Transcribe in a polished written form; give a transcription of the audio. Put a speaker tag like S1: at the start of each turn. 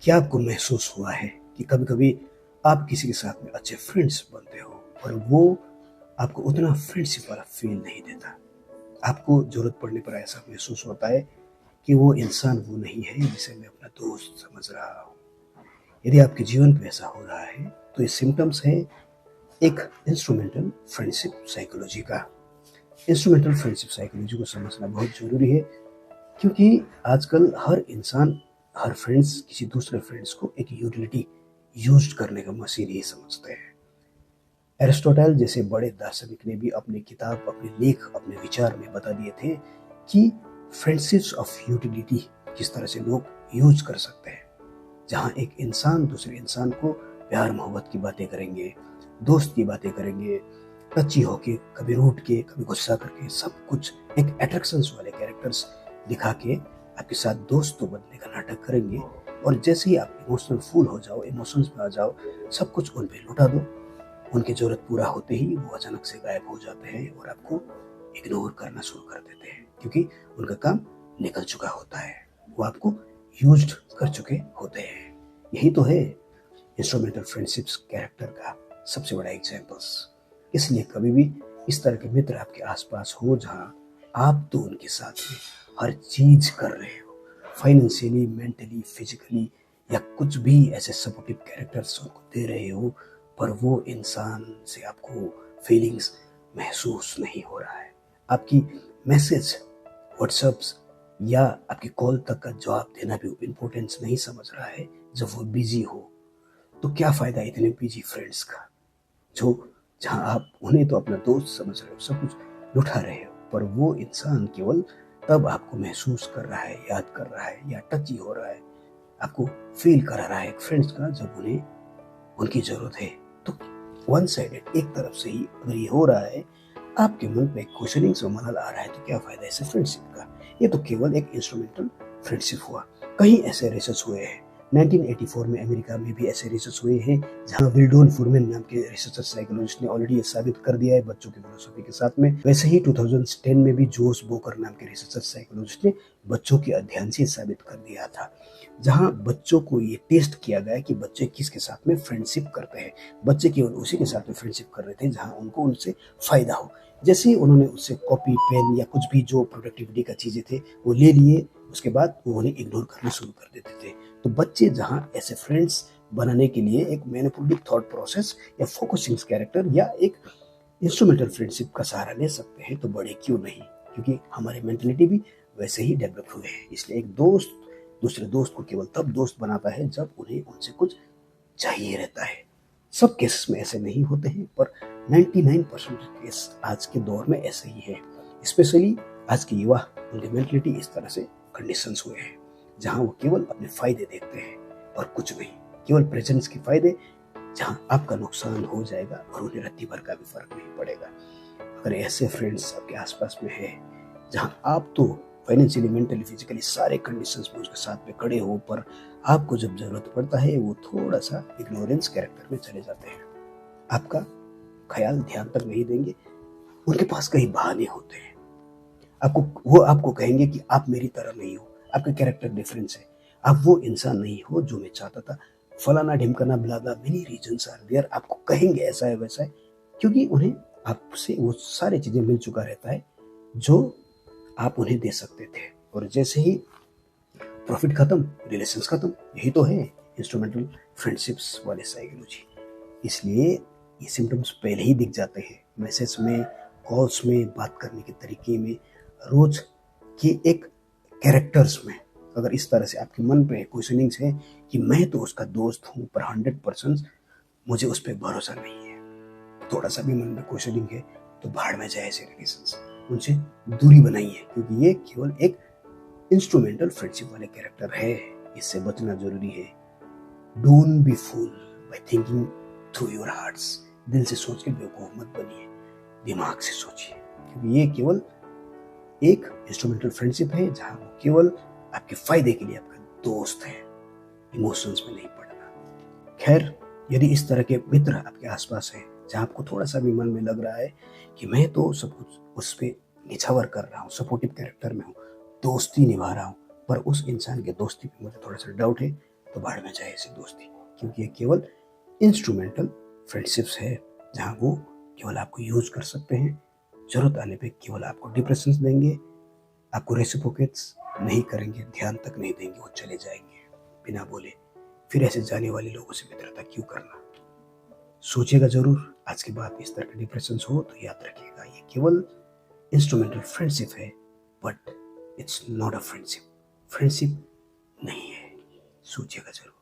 S1: क्या आपको महसूस हुआ है कि कभी-कभी आप किसी के साथ में अच्छे फ्रेंड्स बनते हो और वो आपको उतना फ्रेंडशिप वाला फ़ील नहीं देता? आपको ज़रूरत पड़ने पर ऐसा महसूस होता है कि वो इंसान वो नहीं है जिसे मैं अपना दोस्त समझ रहा हूँ। यदि आपके जीवन पे ऐसा हो रहा है, तो ये सिम्पटम्स है एक इंस्ट्रूमेंटल फ्रेंडशिप साइकोलॉजी का। इंस्ट्रूमेंटल फ्रेंडशिप साइकोलॉजी को समझना बहुत ज़रूरी है, क्योंकि आजकल हर इंसान, हर फ्रेंड्स किसी दूसरे फ्रेंड्स को एक यूटिलिटी यूज़ करने का मशीन ही समझते हैं। एरिस्टोटल जैसे बड़े दार्शनिक ने भी अपनी किताब, अपने लेख, अपने विचार में बता दिए थे कि फ्रेंडशिप्स ऑफ यूटिलिटी किस तरह से लोग यूज कर सकते हैं। जहाँ एक इंसान दूसरे इंसान को प्यार मोहब्बत की बातें करेंगे, दोस्त की बातें करेंगे, टची होके, कभी रूठ के, कभी गुस्सा करके, सब कुछ एक अट्रैक्शंस वाले कैरेक्टर्स दिखा के आपके साथ दोस्त तो बनने का नाटक करेंगे, और जैसे ही आप इमोशनल फूल हो जाओ, इमोशंस में आ जाओ, सब कुछ उन पे लुटा दो। उनकी ज़रूरत पूरा होते ही वो अचानक से गायब हो जाते हैं और आपको इग्नोर करना शुरू कर देते हैं, क्योंकि उनका काम निकल चुका होता है। वो आपको यूज्ड कर चुके होते हैं। यही तो है इंस्ट्रूमेंटल फ्रेंडशिप्स कैरेक्टर का सबसे बड़ा एग्जाम्पल्स। इसलिए कभी भी इस तरह के मित्र आपके आसपास हो जहाँ आप तो उनके साथ में हर चीज कर रहे हो, फाइनेंशियली, मेंटली, फिजिकली, या कुछ भी ऐसे सपोर्टिव कैरेक्टर्स उनको दे रहे हो, पर वो इंसान से आपको फीलिंग्स महसूस नहीं हो रहा है। आपकी मैसेज, व्हाट्सएप्स या आपकी कॉल तक का जवाब देना भी इम्पोर्टेंस नहीं समझ रहा है जब वो बिजी हो। तो क्या फ़ायदा इतने बिजी फ्रेंड्स का, जो जहाँ आप उन्हें तो अपना दोस्त समझ रहे हो, सब कुछ लुटा रहे हो, पर वो इंसान केवल तब आपको महसूस कर रहा है, याद कर रहा है, या टच ही हो रहा है, आपको फील करा रहा है एक फ्रेंड्स का, जब उन्हें उनकी ज़रूरत है। तो वन साइडेड, एक तरफ से ही अगर ये हो रहा है, आपके मन पे क्वेश्चनिंग से मनल आ रहा है, तो क्या फ़ायदा ऐसे फ्रेंडशिप का? ये तो केवल एक इंस्ट्रूमेंटल फ्रेंडशिप हुआ। कहीं ऐसे रिसर्च हुए हैं, 1984 में अमेरिका में भी ऐसे रिसर्च हुए हैं, जहां विल्डोन फुरमैन नाम के रिसर्चर साइकोलॉजिस्ट ने ऑलरेडी ये साबित कर दिया है बच्चों की फिलोसफी के साथ में। वैसे ही 2010 में भी जोस बोकर नाम के रिसर्चर साइकोलॉजिस्ट ने बच्चों के अध्ययन से साबित कर दिया था, जहां बच्चों को ये टेस्ट किया गया कि बच्चे किसके साथ में फ्रेंडशिप करते हैं। बच्चे केवल उसी के साथ में फ्रेंडशिप कर रहे थे जहां उनको उनसे फायदा हो। जैसे ही उन्होंने उससे कॉपी, पेन या कुछ भी जो प्रोडक्टिविटी का चीजें थे वो ले लिए, उसके बाद वो उन्हें इग्नोर करना शुरू कर देते थे। तो बच्चे जहां ऐसे फ्रेंड्स बनाने के लिए एक मैनिपुलेटिव थॉट प्रोसेस या फोकसिंग कैरेक्टर या एक इंस्ट्रूमेंटल फ्रेंडशिप का सहारा ले सकते हैं, तो बड़े क्यों नहीं? क्योंकि हमारे मेंटलिटी भी वैसे ही डेवलप हुए हैं। इसलिए एक दोस्त दूसरे दोस्त को केवल तब दोस्त बनाता है जब उन्हें उनसे कुछ चाहिए रहता है। सब केसेस में ऐसे नहीं होते हैं, पर 99% केस आज के दौर में ऐसे ही है। स्पेशली आज के युवा, उनकी मेंटलिटी इस तरह से कंडीशंस हुए हैं, जहां वो केवल अपने फायदे देखते हैं और कुछ नहीं, केवल प्रेजेंस के फायदे, जहां आपका नुकसान हो जाएगा और उन्हें रत्ती भर का भी फर्क नहीं पड़ेगा। अगर ऐसे फ्रेंड्स आपके आसपास में है, जहां आप तो फाइनेंशियली, मेंटली, फिजिकली सारे कंडीशंस में उसके साथ में खड़े हो, पर आपको जब जरूरत पड़ता है वो थोड़ा सा इग्नोरेंस कैरेक्टर में चले जाते हैं, आपका ख्याल ध्यान तक नहीं देंगे, उनके पास कई बहाने होते हैं, वो आपको कहेंगे कि आप मेरी तरह नहीं हो, आपका कैरेक्टर डिफरेंस है, आप वो इंसान नहीं हो जो मैं चाहता था, फलाना ढिमकाना ब्लादा, मेनी रीजंस आर देयर, आपको कहेंगे ऐसा है वैसा है, क्योंकि उन्हें आपसे वो सारी चीजें मिल चुका रहता है जो आप उन्हें दे सकते थे। और जैसे ही प्रॉफिट खत्म, रिलेशंस खत्म। यही तो है इंस्ट्रूमेंटल फ्रेंडशिप्स वाले साइकोलॉजी। इसलिए ये सिम्टम्स पहले ही दिख जाते हैं, मैसेज में, कॉल्स में, बात करने के तरीके में, रोज के एक कैरेक्टर्स में। अगर इस तरह से आपके मन पे क्वेश्चनिंग्स है कि मैं तो उसका दोस्त हूँ, पर 100% मुझे उस पर भरोसा नहीं है, थोड़ा सा भी मन में क्वेश्चनिंग है, तो भाड़ में जाए ऐसे रिलेशंस, उनसे दूरी बनाइए, क्योंकि ये केवल एक इंस्ट्रूमेंटल फ्रेंडशिप वाले कैरेक्टर है। इससे बचना जरूरी है। Don't be fool by thinking through your hearts. दिल से सोच के बेवकूफ मत बनिए, दिमाग से सोचिए, क्योंकि ये केवल एक इंस्ट्रूमेंटल फ्रेंडशिप है, जहां वो केवल आपके फायदे के लिए आपका दोस्त है, इमोशंस में नहीं पड़ना। खैर, यदि इस तरह के मित्र आपके आसपास है, जहां आपको थोड़ा सा भी मन में लग रहा है कि मैं तो सब कुछ उस पर निछावर कर रहा हूँ, सपोर्टिव कैरेक्टर में हूँ, दोस्ती निभा रहा हूँ, पर उस इंसान के दोस्ती पे मुझे थोड़ा सा डाउट है, तो बाहर में जाए ऐसी दोस्ती, क्योंकि ये केवल इंस्ट्रूमेंटल फ्रेंडशिप्स है, जहाँ वो केवल आपको यूज कर सकते हैं, जरूरत आने पे केवल आपको डिप्रेशंस देंगे, आपको रेसिप्रोकेट्स नहीं करेंगे, ध्यान तक नहीं देंगे, वो चले जाएंगे बिना बोले। फिर ऐसे जाने वाले लोगों से मित्रता क्यों करना। सोचिएगा जरूर। आज के बाद इस तरह के डिप्रेशंस हो तो याद रखिएगा, ये केवल इंस्ट्रूमेंटल फ्रेंडशिप है, but it's not a friendship. Friendship नहीं है, सोचिएगा जरूर।